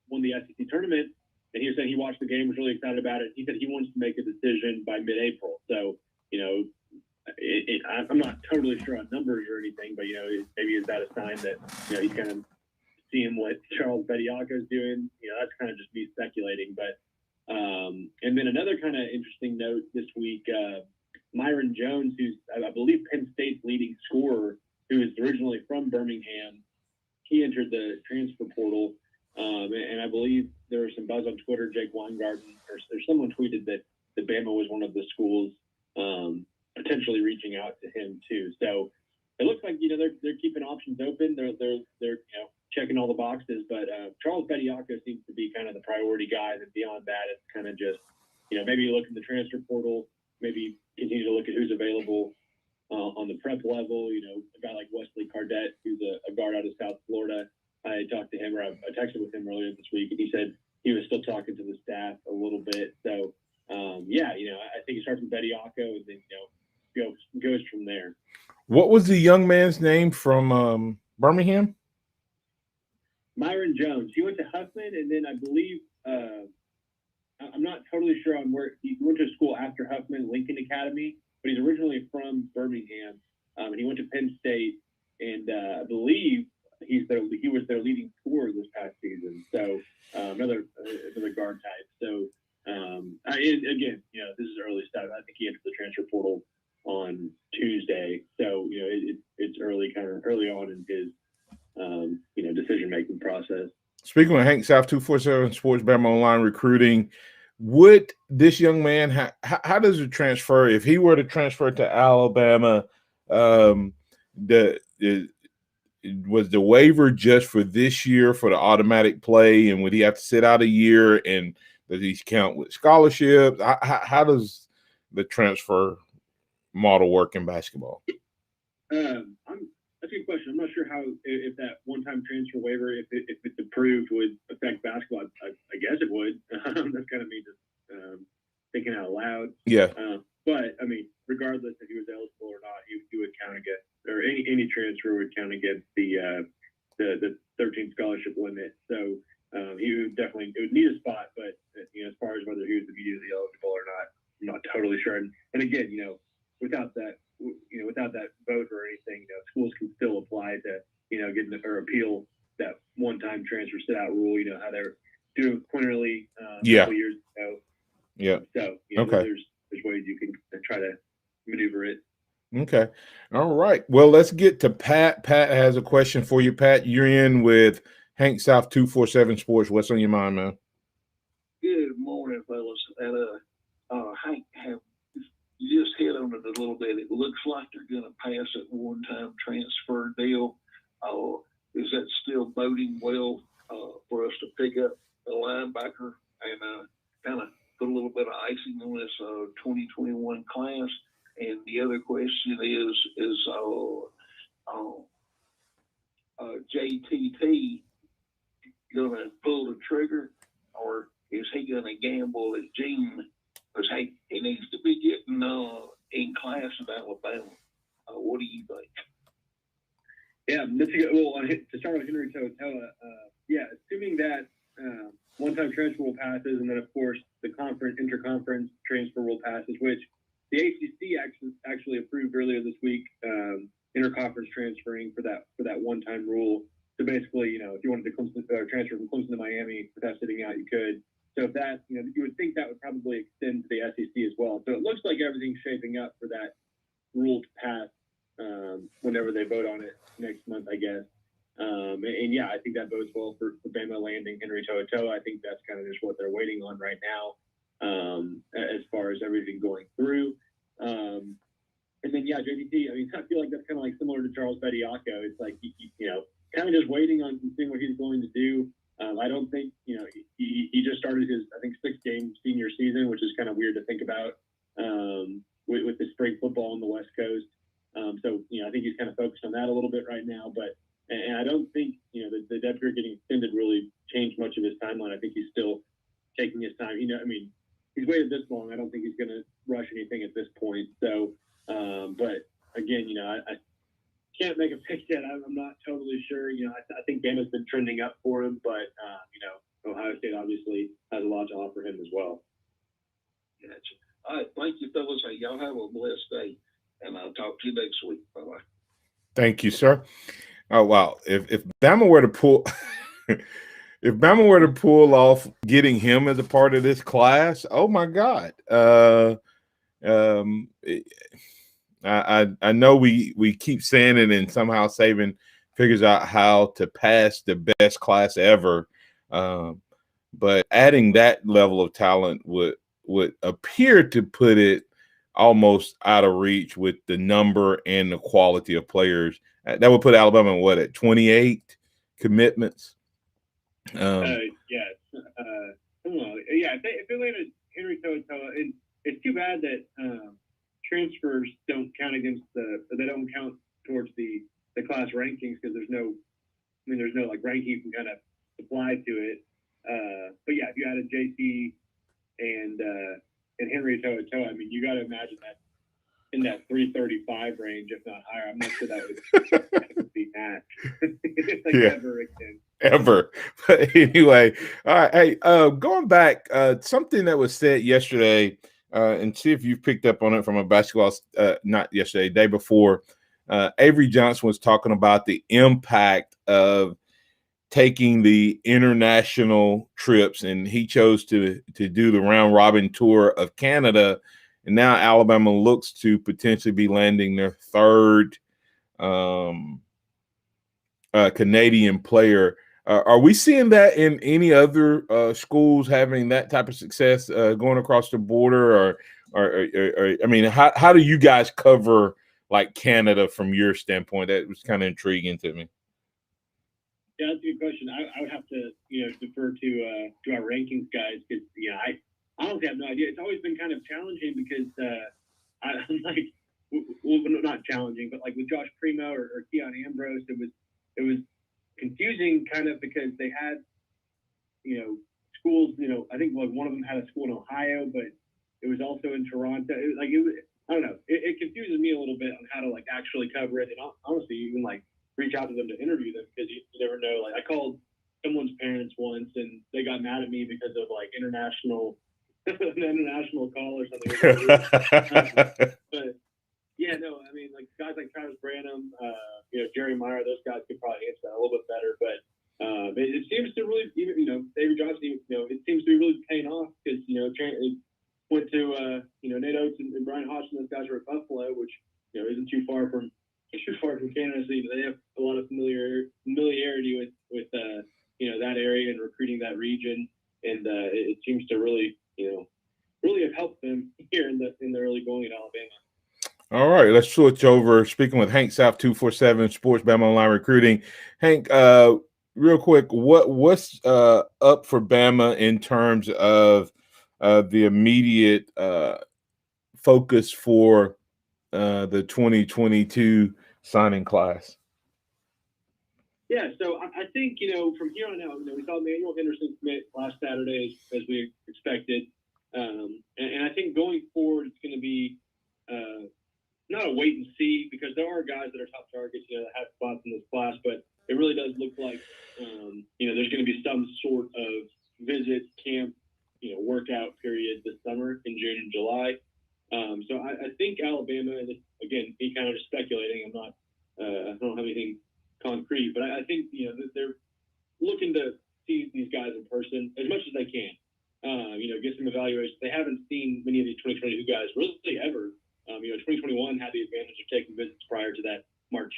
won the SEC tournament, and he was saying he watched the game, was really excited about it. He said he wants to make a decision by mid-April. So, I'm not totally sure on numbers or anything, but, maybe is that a sign that, he's kind of seeing what Charles Bediako is doing? That's kind of just me speculating. But, and then another kind of interesting note this week, Myron Jones, who's, I believe, Penn State's leading scorer, who is originally from Birmingham, he entered the transfer portal. And I believe there was some buzz on Twitter. Jake Weingarten or someone tweeted that that Bama was one of the schools potentially reaching out to him too. So it looks like they're keeping options open. They're checking all the boxes, but Charles Bediako seems to be kind of the priority guy. And beyond that, it's kind of just maybe look in the transfer portal, maybe continue to look at who's available on the prep level. A guy like Wesley Cardette, who's a guard out of South Florida. I talked to him, or I texted with him earlier this week, and he said he was still talking to the staff a little bit. So I think he starts with Bediako and then goes from there. What was the young man's name from Birmingham? Myron Jones. He went to Huffman, and then I believe I'm not totally sure on where he went to school after Huffman, Lincoln Academy, but he's originally from Birmingham, and he went to Penn State, and I believe he was their leading scorer this past season. So another guard type. So again, this is early stuff. I think he entered the transfer portal on Tuesday, so it's early on in his decision-making process. Speaking of Hank South 247 Sports Bama Online Recruiting, would this young man how does it transfer if he were to transfer to Alabama? Was the waiver just for this year for the automatic play, and would he have to sit out a year? And does he count with scholarships? How does the transfer model work in basketball? That's a good question. I'm not sure how if that one-time transfer waiver, if it's approved, would affect basketball. I guess it would. That's kind of me just thinking out loud. Yeah. But I mean, regardless if he was eligible or not, he would count against, or any transfer would count against the 13 scholarship limit. So he would definitely need a spot. But as far as whether he was immediately eligible or not, I'm not totally sure. And again, without that vote or anything, schools can still apply to, get or appeal that one-time transfer sit-out rule. How they're doing Quinterly a couple years ago. Yeah. So okay. There's ways you can try to maneuver it. Okay. All right. Well, let's get to Pat. Pat has a question for you. Pat, you're in with Hank South 247 Sports. What's on your mind, man? Good morning, fellas. And Hank, you just hit on it a little bit. It looks like they're going to pass that one-time transfer deal. Is that still boding well for us to pick up a linebacker and kind of put a little bit of icing on this 2021 class? And the other question is JTT going to pull the trigger, or is he going to gamble at Gene? Because he needs to be getting in class at Alabama. What do you think? Yeah, that's a good. Well, to start with Henry To'oTo'o, assuming that one-time transfer rule passes, and then of course the interconference transfer rule passes, which the ACC actually approved earlier this week, interconference transferring for that one-time rule. So basically, if you wanted to transfer from Clemson to Miami without sitting out, you could. So if that, you would think that would probably extend to the SEC as well. So it looks like everything's shaping up for that rule to pass whenever they vote on it next month, I guess. I think that bodes well for Bama landing Henry To'oTo'o. I think that's kind of just what they're waiting on right now, as far as everything going through. JTT, I feel like that's kind of like similar to Charles Bediako. It's like, kind of just waiting on seeing what he's going to do. I don't think, he just started his, I think, 6-game senior season, which is kind of weird to think about with the spring football on the West Coast. I think he's kind of focused on that a little bit right now. And I don't think, the depth period getting extended really changed much of his timeline. I think he's still taking his time. He's waited this long. I don't think he's going to rush anything at this point. So, but again, I can't make a pick yet. I'm not totally sure. I think Bama's been trending up for him, but Ohio State obviously has a lot to offer him as well. Gotcha. All right, thank you, fellas. Hey, y'all have a blessed day, and I'll talk to you next week. Bye-bye. Thank you, sir. Oh wow! If Bama were to pull, if Bama were to pull off getting him as a part of this class, oh my God! I know we keep saying it, and somehow Saban figures out how to pass the best class ever. But adding that level of talent would would appear to put it almost out of reach with the number and the quality of players. That would put Alabama at 28 commitments. Yeah. If they landed Henry To'oTo'o, and it's too bad that transfers don't count towards the class rankings, because there's no like ranking you can kind of apply to it. But yeah, if you added JT and Henry To'oTo'o, I mean, you got to imagine that in that 335 range, if not higher. I'm not sure that would be matched. Ever. But anyway, all right. Hey, going back, something that was said yesterday, and see if you've picked up on it from a basketball, not yesterday, day before. Avery Johnson was talking about the impact of taking the international trips, and he chose to do the round robin tour of Canada. And now Alabama looks to potentially be landing their third Canadian player. Are we seeing that in any other schools having that type of success going across the border, or I mean, how do you guys cover like Canada from your standpoint? That was kind of intriguing to me. Yeah, that's a good question. I would have to defer to our rankings guys, because I honestly have no idea. It's always been kind of challenging because I'm like, well, not challenging, but like with Josh Primo or Keon Ambrose, it was confusing kind of because they had schools. I think like one of them had a school in Ohio, but it was also in Toronto. I don't know. It confuses me a little bit on how to like actually cover it, and honestly, even like reach out to them to interview them, because you never know. Like, I called someone's parents once, and they got mad at me because of like an international call or something. But yeah, no, I mean, like guys like Travis Branham, Jerry Meyer, those guys could probably answer that a little bit better. But it seems to really, Avery Johnson, it seems to be really paying off, because it went to Nate Oates and Brian Hodgson. Those guys are at Buffalo, which isn't too far from Canada. So they have a lot of familiarity with that area and recruiting that region, and it seems to really have helped them here in the early going at Alabama. All right, let's switch over. Speaking with Hank South, 247 Sports Bama Online Recruiting. Hank, real quick, what's up for Bama in terms of the immediate focus for the 2022 signing class? Yeah, so I think, from here on out, we saw Emmanuel Henderson commit last Saturday as we expected. And I think going forward, it's going to be not a wait and see, because there are guys that are top targets, that have spots in this class, but it really does look like, there's going to be some sort of visit, camp, workout period this summer in June and July. So I think Alabama, and again, be kind of just speculating. I don't have anything concrete, but I think they're looking to see these guys in person as much as they can. Get some evaluations. They haven't seen many of these 2022 guys really ever. 2021 had the advantage of taking visits prior to that March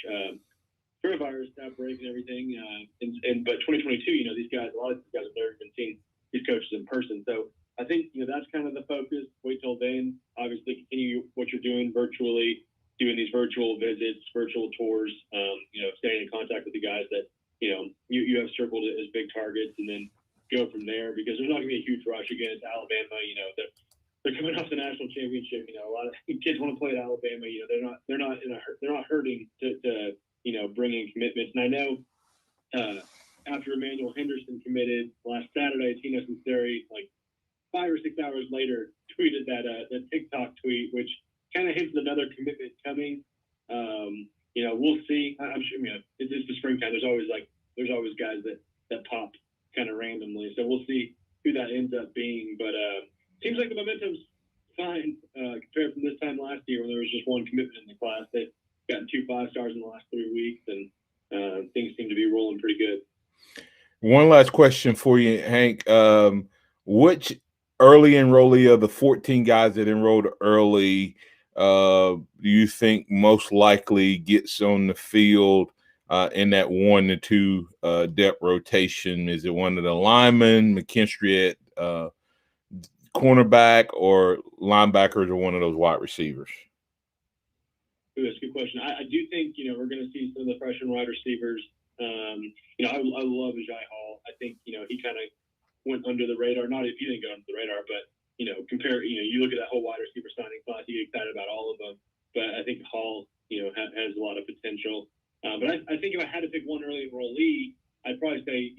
coronavirus outbreak and everything. But 2022, these guys, a lot of these guys have never even seen these coaches in person. So I think that's kind of the focus. Wait till then. Obviously, continue what you're doing virtually, doing these virtual visits, virtual tours. Staying in contact with the guys that you have circled as big targets, and then go from there, because there's not going to be a huge rush against Alabama. They're coming off the national championship. A lot of kids want to play at Alabama. They're not hurting to bring in commitments. And I know after Emmanuel Henderson committed last Saturday, Tino Sinceri, like 5 or 6 hours later, tweeted that TikTok tweet, which kind of hints at another commitment coming. We'll see. I'm sure. It's the springtime. There's always guys that pop kind of randomly. So we'll see who that ends up being. But seems like the momentum's fine compared from this time last year when there was just one commitment in the class. They've gotten 2 5-stars in the last 3 weeks, and things seem to be rolling pretty good. One last question for you, Hank. Which early enrollee of the 14 guys that enrolled early do you think most likely gets on the field in that 1 to 2 depth rotation? Is it one of the linemen, McKinstry at cornerback or linebackers or one of those wide receivers? That's a good question. I do think, we're going to see some of the freshman wide receivers. I love Ajay Hall. I think, he kind of went under the radar. Not if you didn't go under the radar, but, you look at that whole wide receiver signing class, you get excited about all of them. But I think Hall, has a lot of potential. But I think if I had to pick one early enrollee, I'd probably say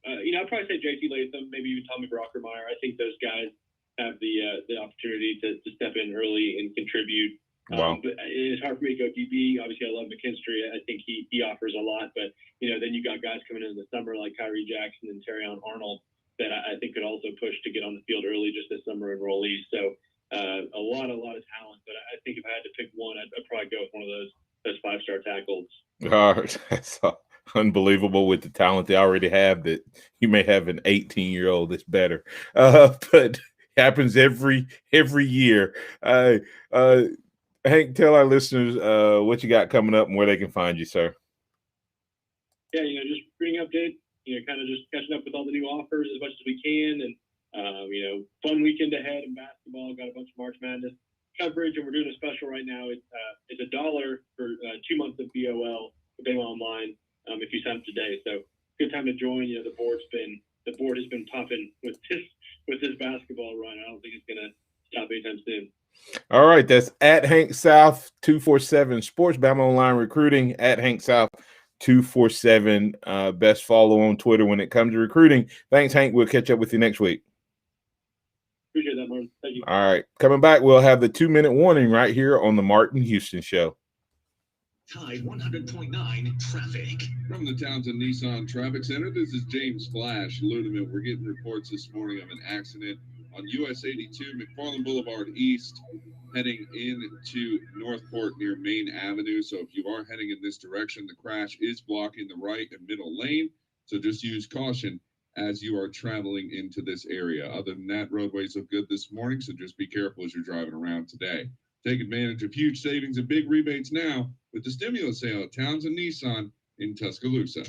I'd probably say JT Latham, maybe even Tommy Brockermeyer. I think those guys have the opportunity to step in early and contribute. Wow. But it's hard for me to go DB. Obviously, I love McKinstry. I think he offers a lot. But, then you got guys coming in the summer like Kyrie Jackson and Terrion Arnold that I think could also push to get on the field early just as summer enrollees. So a lot of talent. But I think if I had to pick one, I'd probably go with one of those 5-star tackles. That's unbelievable with the talent they already have that you may have an 18-year-old that's better. But happens every year. Hank, tell our listeners what you got coming up and where they can find you, sir. Yeah, just reading updates, kind of just catching up with all the new offers as much as we can. And, fun weekend ahead in basketball. Got a bunch of March Madness coverage, and we're doing a special right now. It's $1 for 2 months of BOL for Bama Online if you sign up today. So good time to join. The board has been popping with this basketball run. I don't think it's going to stop anytime soon. All right, that's at Hank South 247 Sports, Bama Online Recruiting at Hank South 247. Best follow on Twitter when it comes to recruiting. Thanks, Hank. We'll catch up with you next week. Appreciate that, Martin. Thank you. All right, coming back, we'll have the 2-minute warning right here on the Martin Houston Show. Tide 100.9 traffic. From the Townsend Nissan Traffic Center, this is James Flash Ludeman. We're getting reports this morning of an accident on US 82 McFarland Boulevard East, heading into Northport near Main Avenue. So if you are heading in this direction, the crash is blocking the right and middle lane. So just use caution as you are traveling into this area. Other than that, roadways look good this morning, so just be careful as you're driving around today. Take advantage of huge savings and big rebates now with the stimulus sale at Townsend Nissan in Tuscaloosa.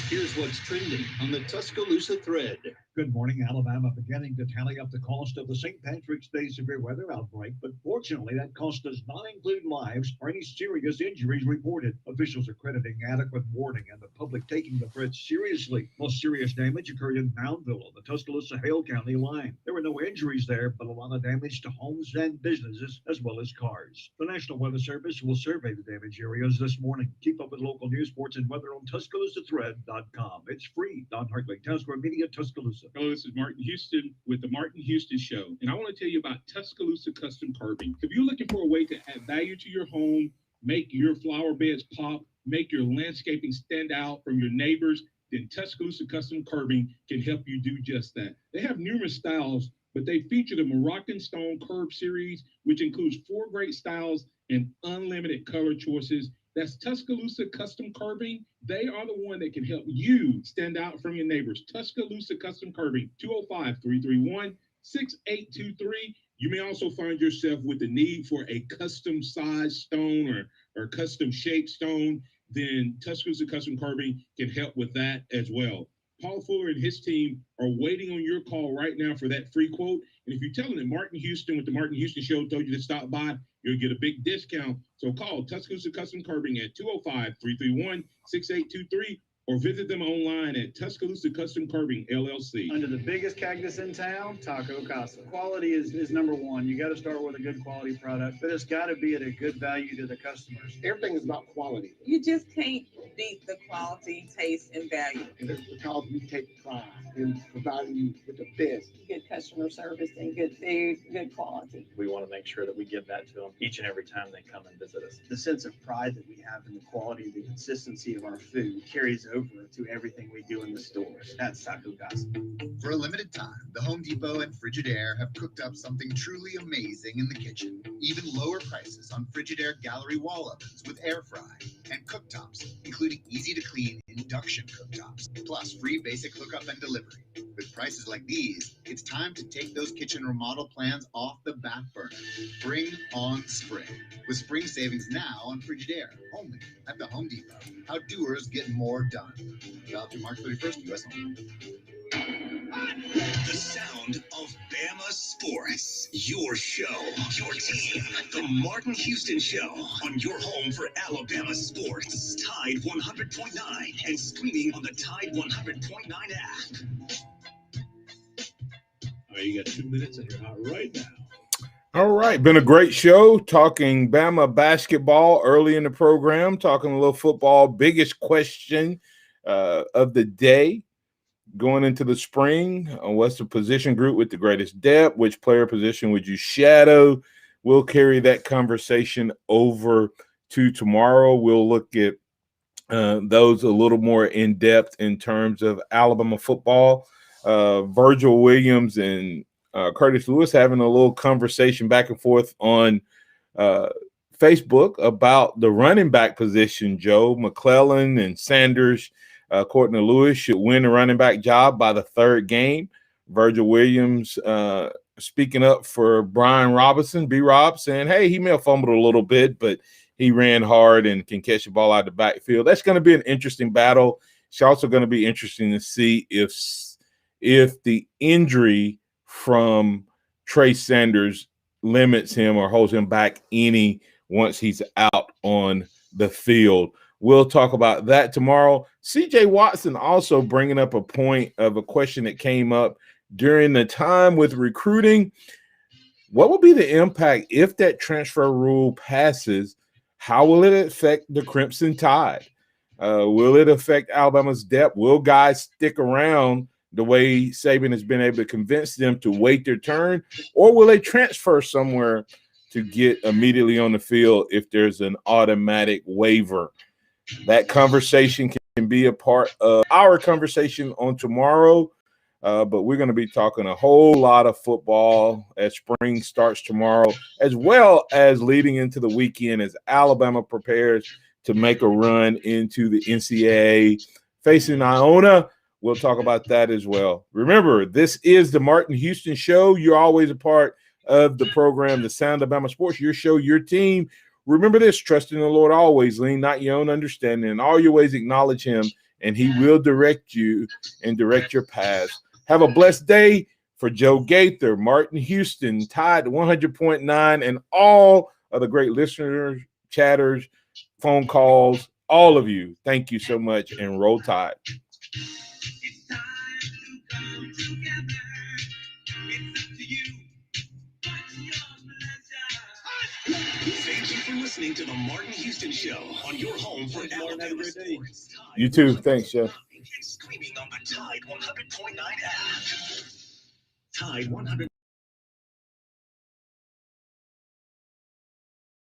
Here's what's trending on the Tuscaloosa thread. Good morning, Alabama beginning to tally up the cost of the St. Patrick's Day severe weather outbreak, but fortunately that cost does not include lives or any serious injuries reported. Officials are crediting adequate warning and the public taking the threat seriously. Most serious damage occurred in Moundville on the Tuscaloosa-Hale County line. There were no injuries there, but a lot of damage to homes and businesses as well as cars. The National Weather Service will survey the damaged areas this morning. Keep up with local news, sports, and weather on TuscaloosaThread.com. It's free. Don Hartley, Town Square Media, Tuscaloosa. Hello, this is Martin Houston with the Martin Houston Show, and I want to tell you about Tuscaloosa Custom Curbing. If you're looking for a way to add value to your home, make your flower beds pop, make your landscaping stand out from your neighbors, then Tuscaloosa Custom Curbing can help you do just that. They have numerous styles, but they feature the Moroccan Stone Curb series, which includes 4 great styles and unlimited color choices. That's Tuscaloosa Custom Curbing. They are the one that can help you stand out from your neighbors. Tuscaloosa Custom Curbing, 205-331-6823. You may also find yourself with the need for a custom size stone or custom shaped stone. Then Tuscaloosa Custom Curbing can help with that as well. Paul Fuller and his team are waiting on your call right now for that free quote. And if you tell them that Martin Houston with the Martin Houston Show told you to stop by, you'll get a big discount. So call Tuscaloosa Custom Curbing at 205-331-6823 or visit them online at Tuscaloosa Custom Curbing, LLC. Under the biggest cactus in town, Taco Casa. Quality is number one. You got to start with a good quality product, but it's got to be at a good value to the customers. Everything is about quality. You just can't beat the quality, taste, and value. And it's because we take pride in providing you with the best. Good customer service and good food, good quality. We want to make sure that we give that to them each and every time they come and visit us. The sense of pride that we have in the quality, the consistency of our food carries over to everything we do in the stores. That's Taco Casa. For a limited time, the Home Depot and Frigidaire have cooked up something truly amazing in the kitchen. Even lower prices on Frigidaire gallery wall ovens with air fry and cooktops, including easy-to-clean induction cooktops, plus free basic hookup and delivery. With prices like these, it's time to take those kitchen remodel plans off the back burner. Bring on spring, with spring savings now on Frigidaire, only at the Home Depot. How doers get more done. Valid through March 31st, U.S. only. The sound of Bama Sports. Your show, your team. The Martin Houston Show on your home for Alabama sports. Tide 100.9 and streaming on the Tide 100.9 app. All right, you got 2 minutes and you're hot right now. All right, been a great show talking Bama basketball early in the program, talking a little football. Biggest question of the day going into the spring: what's the position group with the greatest depth? Which player position would you shadow? We'll carry that conversation over to tomorrow. We'll look at those a little more in depth in terms of Alabama football. Virgil Williams and Curtis Lewis having a little conversation back and forth on Facebook about the running back position. Joe McClellan and Sanders, according to Lewis, should win the running back job by the third game. Virgil Williams speaking up for Brian Robinson, B-Rob, saying, hey, he may have fumbled a little bit, but he ran hard and can catch the ball out of the backfield. That's going to be an interesting battle. It's also going to be interesting to see if the injury from Trey Sanders limits him or holds him back any once he's out on the field. We'll talk about that tomorrow. C.J. Watson also bringing up a point of a question that came up during the time with recruiting. What will be the impact if that transfer rule passes? How will it affect the Crimson Tide? Will it affect Alabama's depth? Will guys stick around the way Saban has been able to convince them to wait their turn? Or will they transfer somewhere to get immediately on the field if there's an automatic waiver? That conversation can be a part of our conversation on tomorrow. But we're going to be talking a whole lot of football as spring starts tomorrow, as well as leading into the weekend as Alabama prepares to make a run into the NCAA facing Iona. We'll talk about that as well. Remember, this is the Martin Houston Show. You're always a part of the program, The Sound of Bama Sports, your show, your team. Remember this: trust in the Lord always, lean not your own understanding. In all your ways acknowledge him, and he will direct you and direct your paths. Have a blessed day. For Joe Gaither, Martin Houston, Tide 100.9, and all of the great listeners, chatters, phone calls, all of you, thank you so much, and roll Tide. Thank you for listening to the Martin Houston Show on your home for Alabama sports. You too. Thanks, Jeff. Streaming on the Tide 100.9 app. Tide 100.